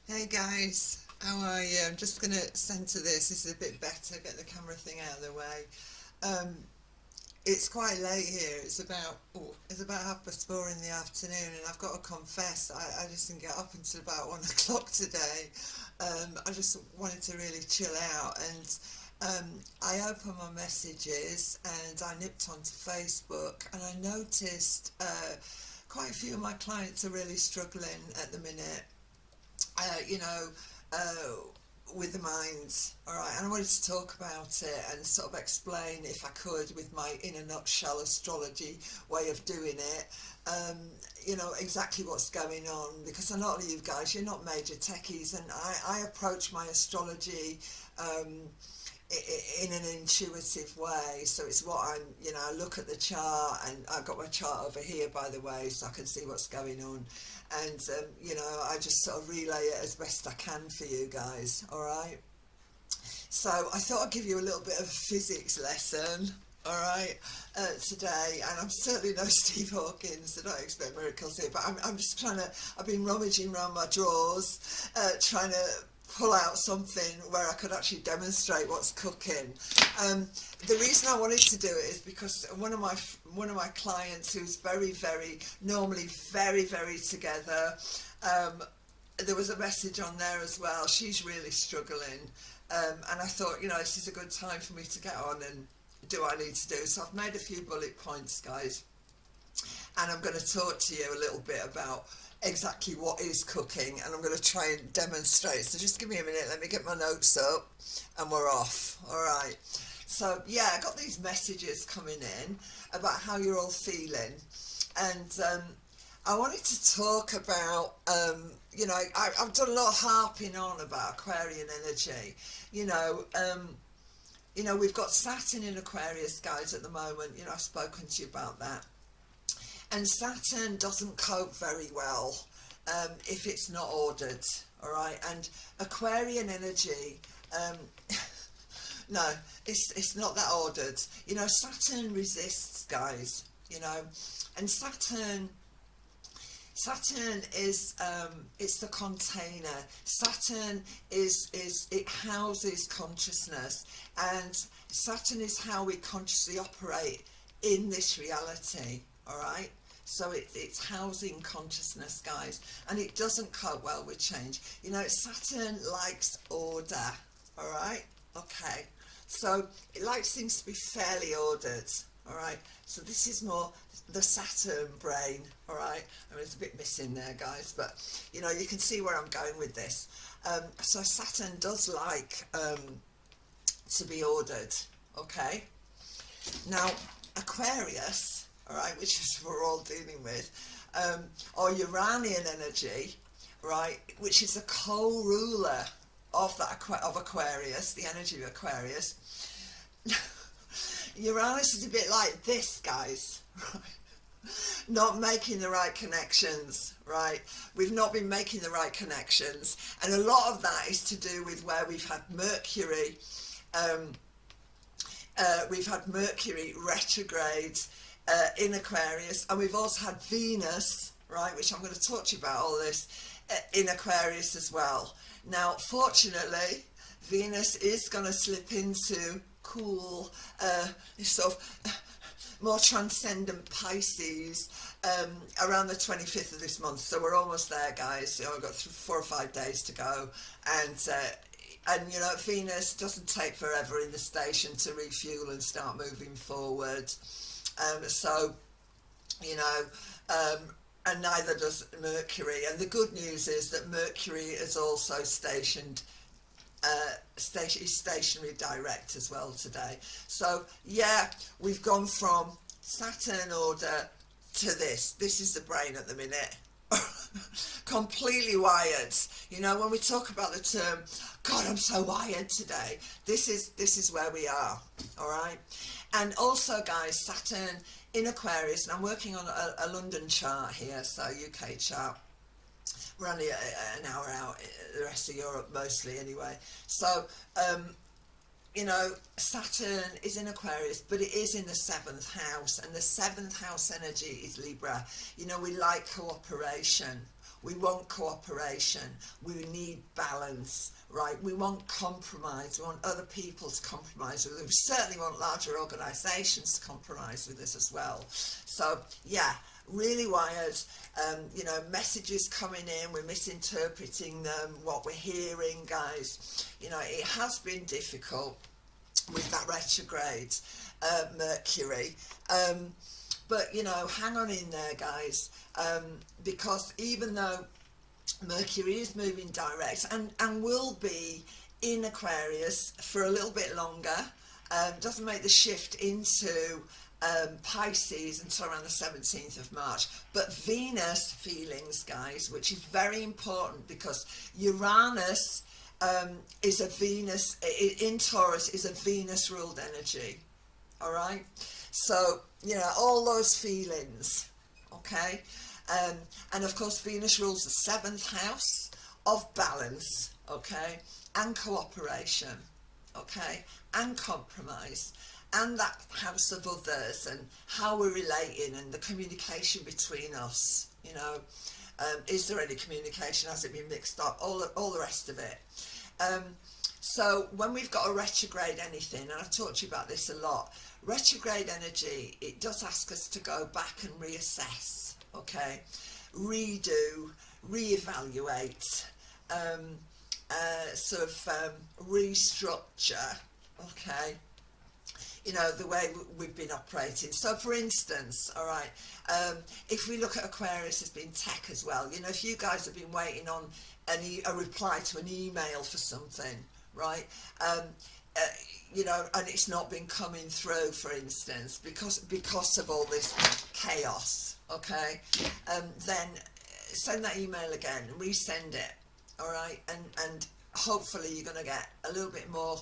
Hey guys, how are you? I'm just going to center this. This is a bit better, get the camera thing out of the way. Um, it's quite late here. It's about 4:30 in the afternoon, and I've got to confess, I just didn't get up until about 1 o'clock today. I just wanted to really chill out, and I opened my messages and I nipped onto Facebook, and I noticed quite a few of my clients are really struggling at the minute. uh, you know, uh, with the minds. All right, and I wanted to talk about it and sort of explain, if I could, with my in a nutshell astrology way of doing it. Um, exactly what's going on, because a lot of you guys, you're not major techies, and I approach my astrology. Um, in an intuitive way, so it's what I look at the chart, and I've got my chart over here, by the way, so I can see what's going on, and I just sort of relay it as best I can for you guys. All right, so I thought I'd give you a little bit of a physics lesson. All right, today, and I'm certainly no Steve Hawkins, so don't expect miracles here. But I'm just trying to. I've been rummaging around my drawers, trying to pull out something where I could actually demonstrate what's cooking. The reason I wanted to do it is because one of my clients, who's very normally very together, um, there was a message on there as well. She's really struggling, and I thought, this is a good time for me to get on and do what I need to do. So I've made a few bullet points, guys, and I'm going to talk to you a little bit about exactly what is cooking, and I'm going to try and demonstrate. So just give me a minute, let me get my notes up, and we're off. All right. So yeah, I got these messages coming in about how you're all feeling, and I wanted to talk about, I've done a lot of harping on about Aquarian energy. You know, we've got Saturn in Aquarius, guys, at the moment. I've spoken to you about that. And Saturn doesn't cope very well if it's not ordered, all right? And Aquarian energy, um, no, it's not that ordered. Saturn resists, guys, and Saturn is it's the container. Saturn is it houses consciousness, and Saturn is how we consciously operate in this reality. All right. So it's housing consciousness, guys, and it doesn't cope well with change. Saturn likes order. All right. Okay. So it likes things to be fairly ordered. All right. So this is more the Saturn brain. All right. I mean, it's a bit missing there, guys, but you can see where I'm going with this. So Saturn does like to be ordered. Okay. Now Aquarius, all right, which is what we're all dealing with, or Uranian energy, right, which is a co-ruler of Aquarius, the energy of Aquarius. Uranus is a bit like this, guys, right? Not making the right connections, right? We've not been making the right connections, and a lot of that is to do with where we've had Mercury. We've had Mercury retrograde in Aquarius, and we've also had Venus, right, which I'm going to talk to you about all this, in Aquarius as well. Now, fortunately, Venus is going to slip into cool, sort of more transcendent Pisces around the 25th of this month. So we're almost there, guys. We've got 4 or 5 days to go, and Venus doesn't take forever in the station to refuel and start moving forward. And neither does Mercury. And the good news is that Mercury is also stationary direct as well today. So yeah, we've gone from Saturn order to this. This is the brain at the minute. Completely wired. When we talk about the term, God, I'm so wired today, this is where we are. All right. And also, guys, Saturn in Aquarius, and I'm working on a London chart here, so UK chart. We're only an hour out, the rest of Europe mostly anyway. So Saturn is in Aquarius, but it is in the 7th house, and the 7th house energy is Libra. We like cooperation. We want cooperation. We need balance, right? We want compromise. We want other people to compromise with us. We certainly want larger organisations to compromise with us as well. So, yeah, really wired. You know, messages coming in, we're misinterpreting them, what we're hearing, guys. You know, it has been difficult with that retrograde Mercury. But, you know, hang on in there, guys, because even though Mercury is moving direct and will be in Aquarius for a little bit longer, doesn't make the shift into Pisces until around the 17th of March. But Venus feelings, guys, which is very important because Uranus is a Venus, in Taurus, is a Venus ruled energy. All right, so you know, all those feelings, okay, and of course Venus rules the 7th house of balance, okay, and cooperation, okay, and compromise, and that house of others and how we're relating and the communication between us, you know, is there any communication, has it been mixed up, all the rest of it. So when we've got a retrograde anything, and I've talked to you about this a lot, retrograde energy, it does ask us to go back and reassess, okay, redo, reevaluate, sort of restructure, okay, you know, the way we've been operating. So for instance, all right, if we look at Aquarius as being tech as well, you know, if you guys have been waiting on a reply to an email for something, right, you know, and it's not been coming through, for instance, because of all this chaos, okay, then send that email again, resend it, all right, and hopefully you're going to get a little bit more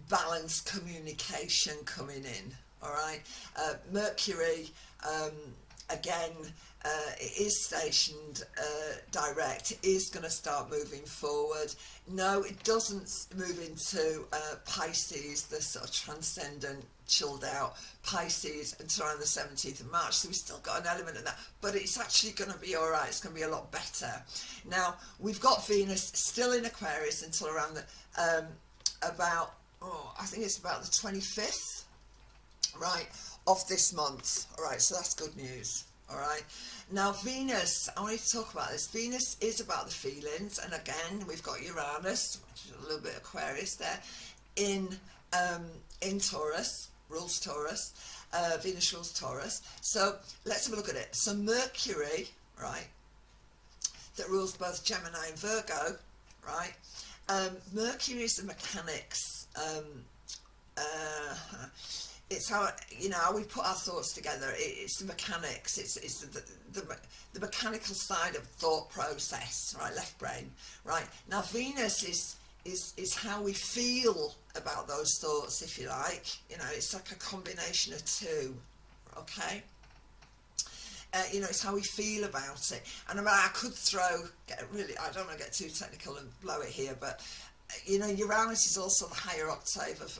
balanced communication coming in, all right. Mercury, again, it is stationed direct, it is going to start moving forward. No, it doesn't move into Pisces, the sort of transcendent, chilled out Pisces until around the 17th of March, so we've still got an element of that, but it's actually going to be alright, it's going to be a lot better. Now, we've got Venus still in Aquarius until around the, about, I think it's about the 25th, right, of this month, alright, so that's good news. All right, now Venus, I want to talk about this. Venus is about the feelings, and again we've got Uranus, which is a little bit Aquarius there, in Taurus, rules Taurus. Venus rules Taurus. So let's have a look at it. So Mercury, right, that rules both Gemini and Virgo, right. Mercury is the mechanics. It's how, you know, how we put our thoughts together. It's the mechanics. It's the mechanical side of thought process, right? Left brain, right? Now Venus is how we feel about those thoughts, if you like. You know, it's like a combination of two. Okay. You know, it's how we feel about it. And I mean, I could I don't want to get too technical and blow it here, but you know, Uranus is also the higher octave of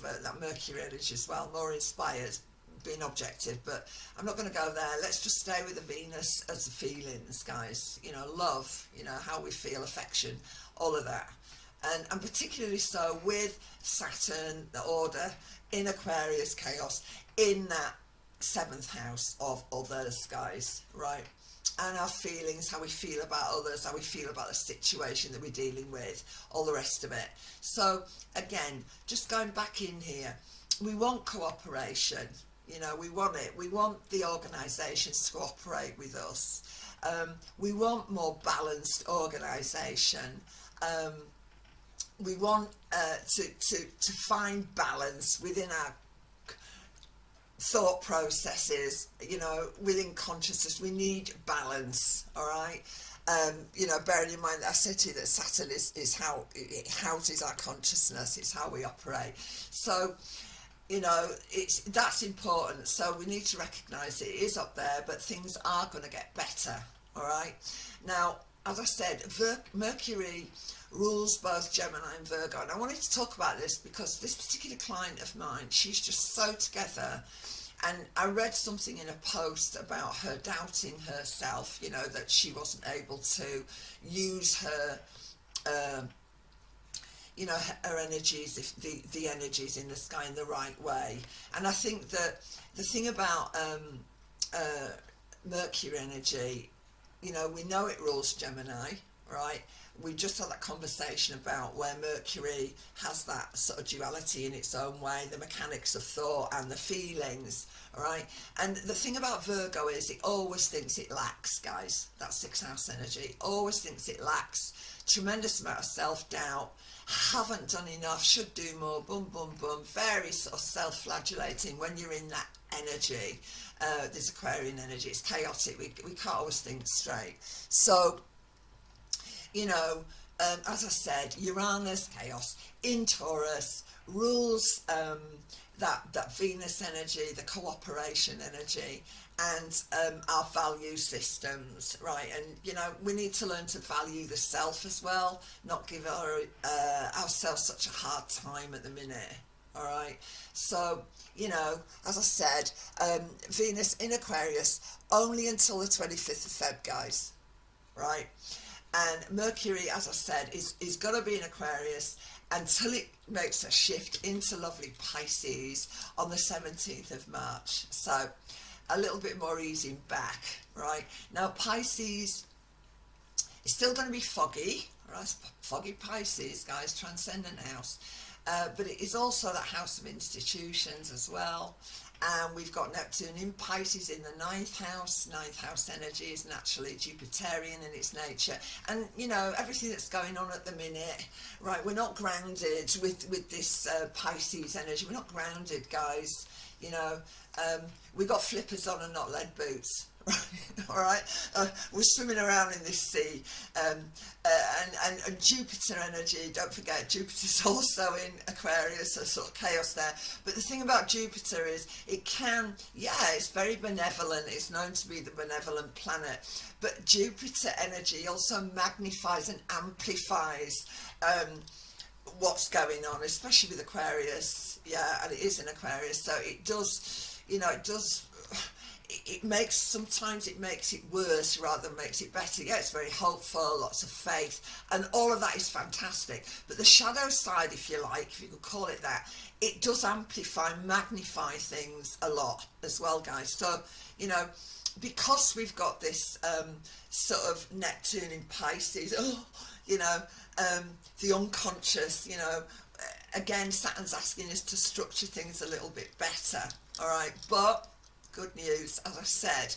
that Mercury energy as well, more inspired, being objective, but I'm not going to go there. Let's just stay with the Venus as the feelings, guys, you know, love, you know, how we feel, affection, all of that, and particularly so with Saturn, the order, in Aquarius, chaos, in that 7th house of others, guys, right? And our feelings, how we feel about others, how we feel about the situation that we're dealing with, all the rest of it. So again, just going back in here, we want cooperation, you know, we want it. We want the organisations to cooperate with us. We want more balanced organisation. We want to find balance within our thought processes, you know, within consciousness. We need balance, all right. You know, bearing in mind that I said to you that Saturn is how it houses our consciousness, it's how we operate. So, you know, that's important. So we need to recognise it is up there, but things are going to get better, all right. Now, as I said, Mercury rules both Gemini and Virgo, and I wanted to talk about this because this particular client of mine, she's just so together And I read something in a post about her doubting herself, you know, that she wasn't able to use her, um, you know, her energies, if the energies in the sky in the right way. And I think that the thing about uh, Mercury energy, you know, we know it rules Gemini, right? We just had that conversation about where Mercury has that sort of duality in its own way, the mechanics of thought and the feelings, right? And the thing about Virgo is it always thinks it lacks, guys. That sixth house energy, it always thinks it lacks. Tremendous amount of self-doubt, haven't done enough, should do more, boom, boom, boom, very sort of self-flagellating when you're in that energy. This Aquarian energy, it's chaotic, we can't always think straight. So, you know, as I said, Uranus, chaos, in Taurus, rules that Venus energy, the cooperation energy, and our value systems, right? And, you know, we need to learn to value the self as well, not give ourselves such a hard time at the minute, all right? So, you know, as I said, Venus in Aquarius only until the 25th of Feb, guys, right? And Mercury, as I said, is going to be in Aquarius until it makes a shift into lovely Pisces on the 17th of March. So a little bit more easing back, right? Now Pisces is still going to be foggy, right? Foggy Pisces, guys, transcendent house. But it is also that house of institutions as well. And we've got Neptune in Pisces in the ninth house. Ninth house energy is naturally Jupiterian in its nature. And, you know, everything that's going on at the minute, right, we're not grounded with this Pisces energy. We're not grounded, guys. You know, we got flippers on and not lead boots. All right, we're swimming around in this sea, and Jupiter energy. Don't forget, Jupiter's also in Aquarius, so sort of chaos there. But the thing about Jupiter is, it can, yeah, it's very benevolent. It's known to be the benevolent planet, but Jupiter energy also magnifies and amplifies what's going on, especially with Aquarius. Yeah, and it is in Aquarius, so it does, you know, it does. Sometimes it makes it worse rather than makes it better. Yeah, it's very hopeful, lots of faith, and all of that is fantastic. But the shadow side, if you like, if you could call it that, it does amplify, magnify things a lot as well, guys. So, you know, because we've got this sort of Neptune in Pisces, you know, the unconscious, you know, again, Saturn's asking us to structure things a little bit better, all right? But good news, as I said,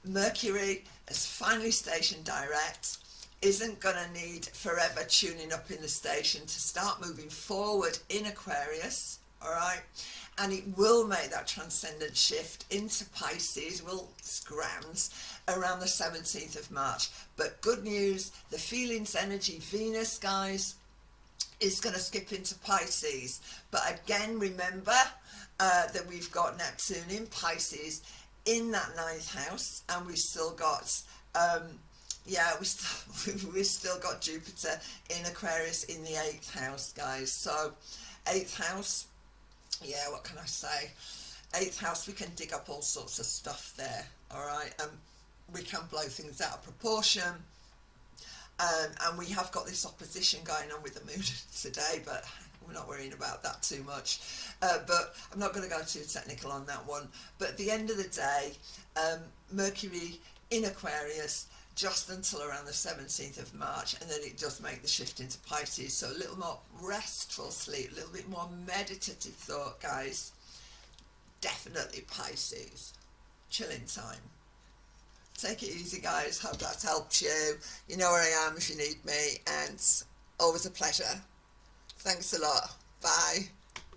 Mercury has finally stationed direct, isn't going to need forever tuning up in the station to start moving forward in Aquarius, all right? And it will make that transcendent shift into Pisces, will grand, around the 17th of March. But good news, the feelings energy Venus, guys, is going to skip into Pisces. But again, remember, that we've got Neptune in Pisces in that ninth house, and we've still got we've still got Jupiter in Aquarius in the 8th house, guys. So 8th house, yeah, what can I say, 8th house, we can dig up all sorts of stuff there, all right? We can blow things out of proportion. And we have got this opposition going on with the moon today, but we're not worrying about that too much. But I'm not going to go too technical on that one. But at the end of the day, Mercury in Aquarius just until around the 17th of March, and then it does make the shift into Pisces. So a little more restful sleep, a little bit more meditative thought, guys. Definitely Pisces. Chilling time. Take it easy, guys. Hope that's helped you. You know where I am if you need me, and always a pleasure. Thanks a lot. Bye.